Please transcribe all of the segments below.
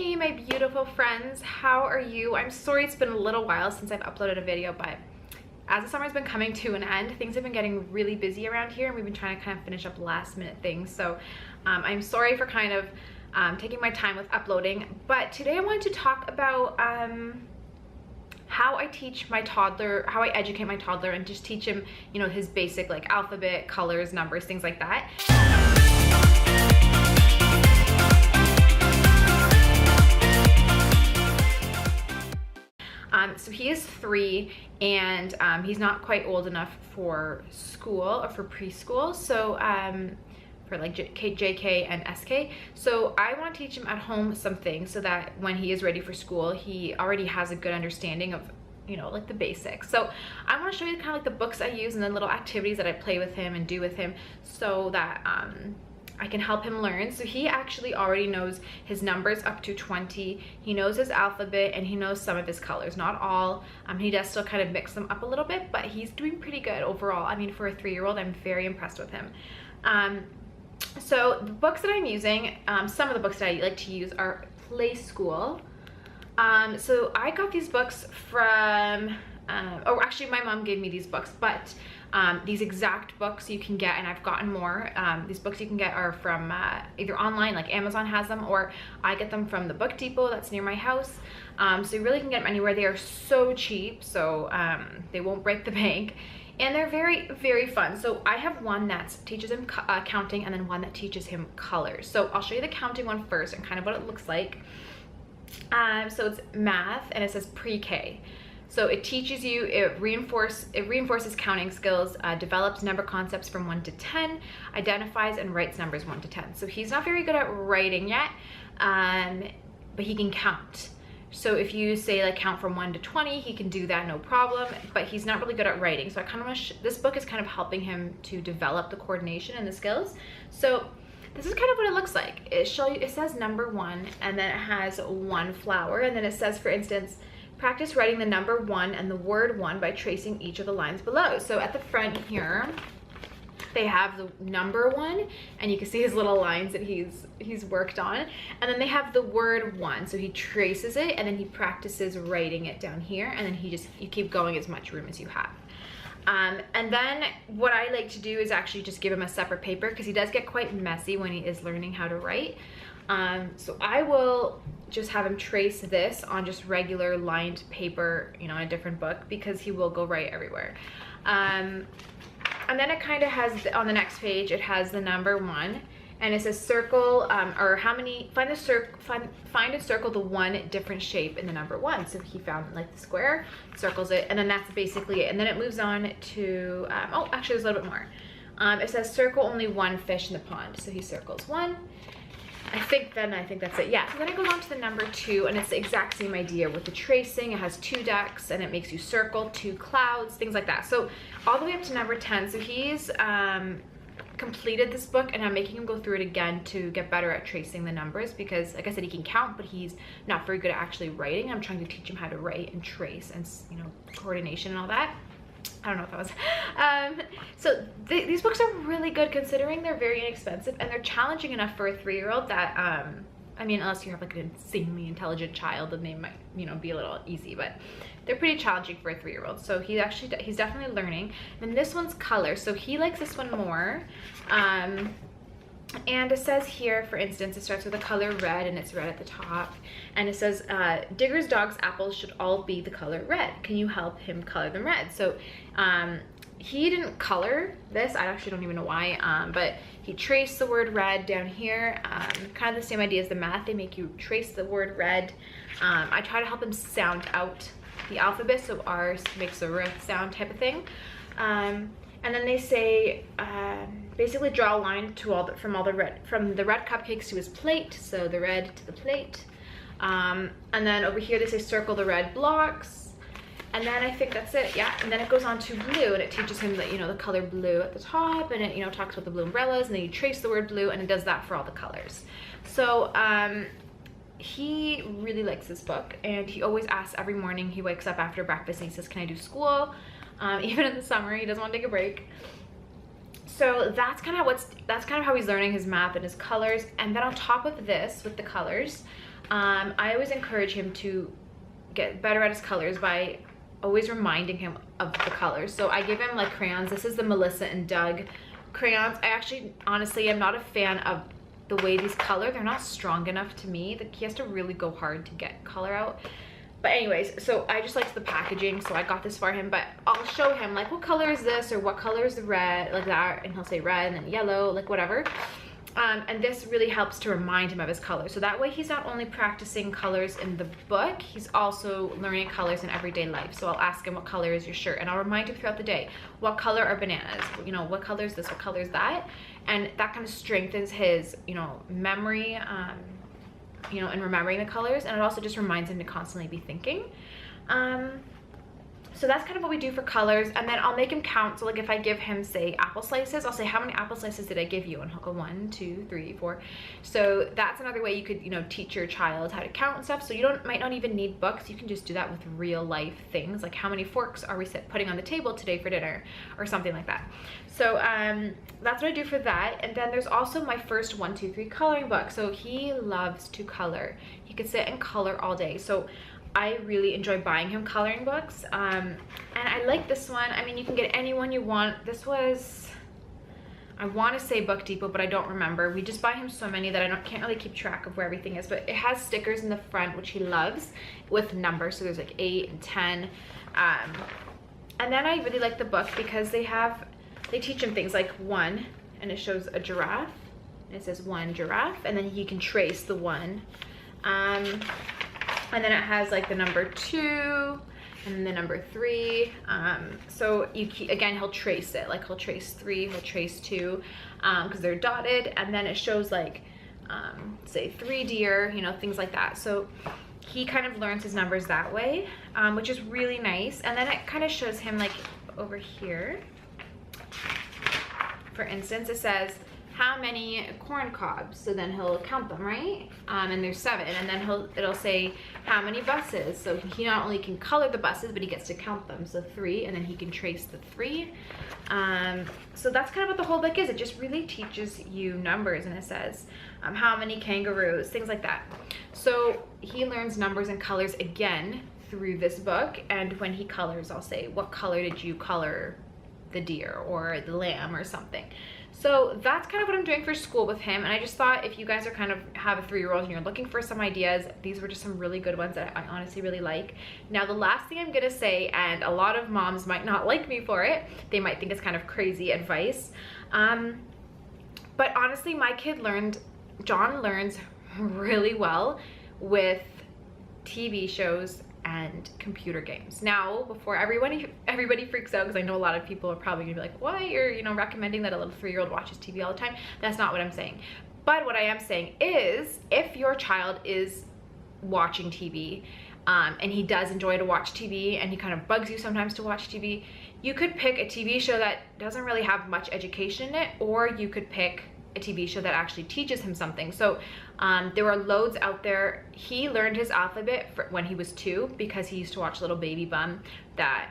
Hey my beautiful friends, how are you? I'm sorry it's been a little while since I've uploaded a video, but as the summer's been coming to an end, things have been getting really busy around here and we've been trying to kind of finish up last minute things. So I'm sorry for kind of taking my time with uploading, but today I wanted to talk about how I teach my toddler, how I educate my toddler and just teach him, you know, his basic like alphabet, colors, numbers, things like that. So he is 3 and he's not quite old enough for school or for preschool. So for like JK and SK. So I want to teach him at home some things so that when he is ready for school, he already has a good understanding of, you know, like the basics. So I want to show you kind of like the books I use and then little activities that I play with him and do with him so that I can help him learn. So he actually already knows his numbers up to 20. He knows his alphabet and he knows some of his colors, not all. He does still kind of mix them up a little bit, but he's doing pretty good overall. I mean, for a 3-year-old, I'm very impressed with him. So the books that I'm using, some of the books that I like to use are Play School. So I got these books from, oh, actually my mom gave me these books, but these exact books you can get, and I've gotten more. These books you can get are from either online, like Amazon has them, or I get them from the Book Depot that's near my house. So you really can get them anywhere. They are so cheap, so they won't break the bank. And they're very, very fun. So I have one that teaches him counting and then one that teaches him colors. So I'll show you the counting one first and kind of what it looks like. So it's math and it says pre-K. So it teaches you, it reinforces counting skills, develops number concepts from 1 to 10, identifies and writes numbers 1 to 10. So he's not very good at writing yet, but he can count. So if you say like count from 1 to 20, he can do that no problem, but he's not really good at writing. So I kind of want to, this book is kind of helping him to develop the coordination and the skills. So this is kind of what it looks like. It says number 1 and then it has 1 flower. And then it says, for instance, practice writing the number 1 and the word 1 by tracing each of the lines below. So at the front here, they have the number 1 and you can see his little lines that he's worked on, and then they have the word 1, so he traces it and then he practices writing it down here, and then you keep going as much room as you have. And then what I like to do is actually just give him a separate paper because he does get quite messy when he is learning how to write. So I will just have him trace this on just regular lined paper, you know, in a different book, because he will go right everywhere. And then it kind of has, on the next page, it has the number 1, and it says circle, or how many, find and circle the 1 different shape in the number 1. So he found like the square, circles it, and then that's basically it. And then it moves on to, oh, actually there's a little bit more. It says circle only 1 fish in the pond. So he circles 1. I think that's it. Yeah, so then it goes on to the number 2, and it's the exact same idea with the tracing. It has 2 ducks and it makes you circle 2 clouds, things like that. So all the way up to number 10. So he's completed this book, and I'm making him go through it again to get better at tracing the numbers, because like I said, he can count, but he's not very good at actually writing. I'm trying to teach him how to write and trace and, you know, coordination and all that. I don't know if that was. So these books are really good considering they're very inexpensive, and they're challenging enough for a 3-year-old that, I mean, unless you have like an insanely intelligent child, then they might, you know, be a little easy, but they're pretty challenging for a 3-year-old. So he's definitely learning. And this one's color. So he likes this one more. And it says here, for instance, it starts with the color red, and it's red at the top. And it says, Digger's dog's apples should all be the color red. Can you help him color them red? So he didn't color this. I actually don't even know why, but he traced the word red down here. Kind of the same idea as the math. They make you trace the word red. I try to help him sound out the alphabet, so ours makes a R sound type of thing. And then they say, basically draw a line to from the red cupcakes to his plate. So the red to the plate. And then over here they say circle the red blocks. And then I think that's it, yeah. And then it goes on to blue, and it teaches him that, you know, the color blue at the top, and it, you know, talks about the blue umbrellas, and then you trace the word blue, and it does that for all the colors. So he really likes this book, and he always asks every morning. He wakes up after breakfast and he says, can I do school? Even in the summer, he doesn't want to take a break. So that's kind of how he's learning his math and his colors. And then on top of this, with the colors, I always encourage him to get better at his colors by always reminding him of the colors. So I give him like crayons. This is the Melissa and Doug crayons. I actually, honestly, am not a fan of the way these color. They're not strong enough to me. He has to really go hard to get color out. But anyways, so I just liked the packaging, so I got this for him. But I'll show him like, what color is this, or what color is the red, like that, and he'll say red and then yellow, like whatever. And this really helps to remind him of his colors. So that way he's not only practicing colors in the book, he's also learning colors in everyday life. So I'll ask him, what color is your shirt? And I'll remind him throughout the day, what color are bananas? You know, what color is this? What color is that? And that kind of strengthens his, you know, memory, you know, and remembering the colors. And it also just reminds him to constantly be thinking. So that's kind of what we do for colors. And then I'll make him count. So like if I give him, say, apple slices, I'll say, how many apple slices did I give you? And he'll go 1, 2, 3, 4. So that's another way you could, you know, teach your child how to count and stuff. So you might not even need books. You can just do that with real life things, like how many forks are we putting on the table today for dinner, or something like that. So that's what I do for that. And then there's also my first 1, 2, 3 coloring book. So he loves to color. He could sit and color all day. So I really enjoy buying him coloring books, and I like this one. I mean, you can get any one you want. This was, I want to say Book Depot, but I don't remember. We just buy him so many that I can't really keep track of where everything is. But it has stickers in the front, which he loves, with numbers. So there's like 8 and 10. And then I really like the book because they teach him things like 1, and it shows a giraffe, and it says 1 giraffe, and then he can trace the 1. And then it has like the number 2 and the number 3. So again, he'll trace it. Like he'll trace 3, he'll trace 2, because they're dotted. And then it shows like, say 3 deer, you know, things like that. So he kind of learns his numbers that way, which is really nice. And then it kind of shows him like over here. For instance, it says, how many corn cobs? So then he'll count them, right? And there's 7, and then it'll say how many buses. So he not only can color the buses, but he gets to count them. So 3, and then he can trace the 3. So that's kind of what the whole book is. It just really teaches you numbers, and it says how many kangaroos, things like that. So he learns numbers and colors again through this book. And when he colors, I'll say, what color did you color the deer or the lamb or something? So that's kind of what I'm doing for school with him. And I just thought, if you guys are kind of have a 3-year-old and you're looking for some ideas, these were just some really good ones that I honestly really like. Now, the last thing I'm gonna say, and a lot of moms might not like me for it, they might think it's kind of crazy advice, but honestly, my kid John learns really well with TV shows and computer games. Now, before everybody freaks out, because I know a lot of people are probably gonna be like, why you're, you know, recommending that a little 3-year-old watches TV all the time. That's not what I'm saying. But what I am saying is, if your child is watching TV, and he does enjoy to watch TV, and he kind of bugs you sometimes to watch TV, you could pick a TV show that doesn't really have much education in it, or you could pick a TV show that actually teaches him something. So there are loads out there. He learned his alphabet when he was 2 because he used to watch Little Baby Bum that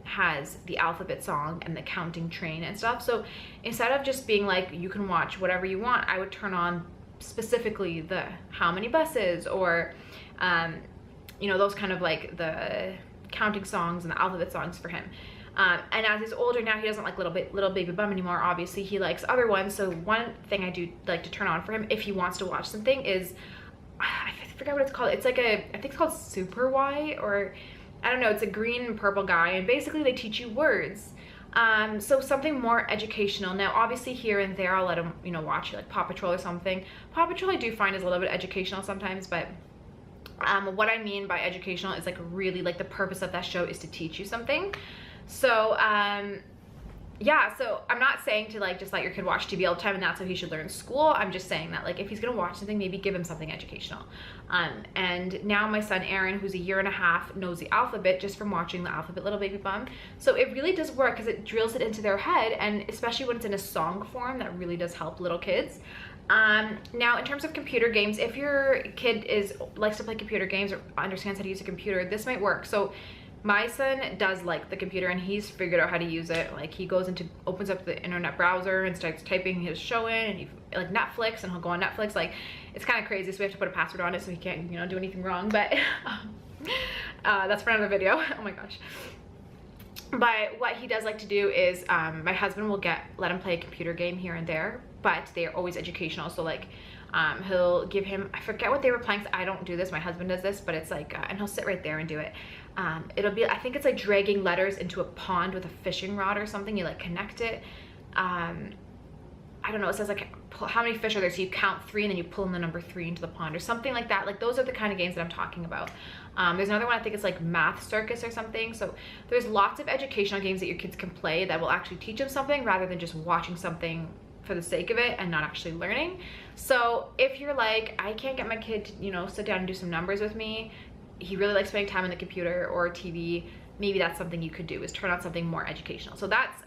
has the alphabet song and the counting train and stuff. So instead of just being like, you can watch whatever you want, I would turn on specifically the how many buses, or you know, those kind of like the counting songs and the alphabet songs for him. And as he's older now, he doesn't like Little Baby Bum anymore. Obviously, he likes other ones. So one thing I do like to turn on for him if he wants to watch something is, I forget what it's called. It's like I think it's called Super Y, or I don't know. It's a green and purple guy, and basically they teach you words. So something more educational. Now, obviously here and there, I'll let him, you know, watch like Paw Patrol or something. Paw Patrol I do find is a little bit educational sometimes, but what I mean by educational is like really like the purpose of that show is to teach you something. So yeah, so I'm not saying to like just let your kid watch TV all the time and that's how he should learn school. I'm just saying that like if he's gonna watch something, maybe give him something educational. And now my son Aaron, who's 1.5 years, knows the alphabet just from watching the alphabet Little Baby Bum. So it really does work because it drills it into their head, and especially when it's in a song form, that really does help little kids. Now in terms of computer games, if your kid likes to play computer games or understands how to use a computer, this might work. So my son does like the computer, and he's figured out how to use it. Like he opens up the internet browser and starts typing his show in, and like Netflix, and he'll go on Netflix. Like it's kind of crazy, so we have to put a password on it so he can't, you know, do anything wrong. But that's for another video. Oh my gosh. But what he does like to do is my husband will let him play a computer game here and there, but they are always educational. So like he'll give him, I forget what they were playing, 'cause I don't do this, my husband does this, but it's like and he'll sit right there and do it. It'll be, I think it's like dragging letters into a pond with a fishing rod or something. You like connect it. I don't know, it says like how many fish are there, so you count 3 and then you pull in the number 3 into the pond or something like that. Like those are the kind of games that I'm talking about. There's another one, I think it's like Math Circus or something. So there's lots of educational games that your kids can play that will actually teach them something, rather than just watching something for the sake of it and not actually learning. So if you're like, I can't get my kid to, you know, sit down and do some numbers with me, he really likes spending time on the computer or TV, maybe that's something you could do, is turn on something more educational. So that's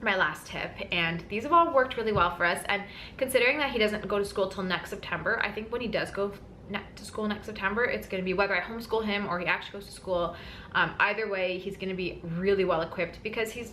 my last tip, and these have all worked really well for us. And considering that he doesn't go to school till next September, I think when he does go to school next September, it's going to be, whether I homeschool him or he actually goes to school, either way he's going to be really well equipped, because he's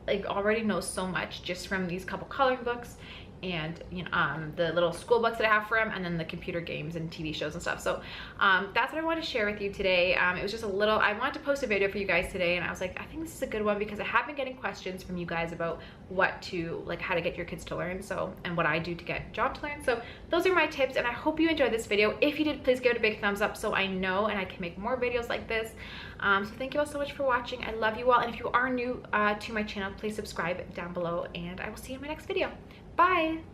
like already knows so much just from these couple coloring books and, you know, the little school books that I have for him, and then the computer games and TV shows and stuff. So that's what I wanted to share with you today. It was just a little, I wanted to post a video for you guys today, and I was like, I think this is a good one, because I have been getting questions from you guys about how to get your kids to learn, so, and what I do to get John to learn. So those are my tips, and I hope you enjoyed this video. If you did, please give it a big thumbs up so I know and I can make more videos like this. So thank you all so much for watching. I love you all, and if you are new to my channel, please subscribe down below, and I will see you in my next video. Bye!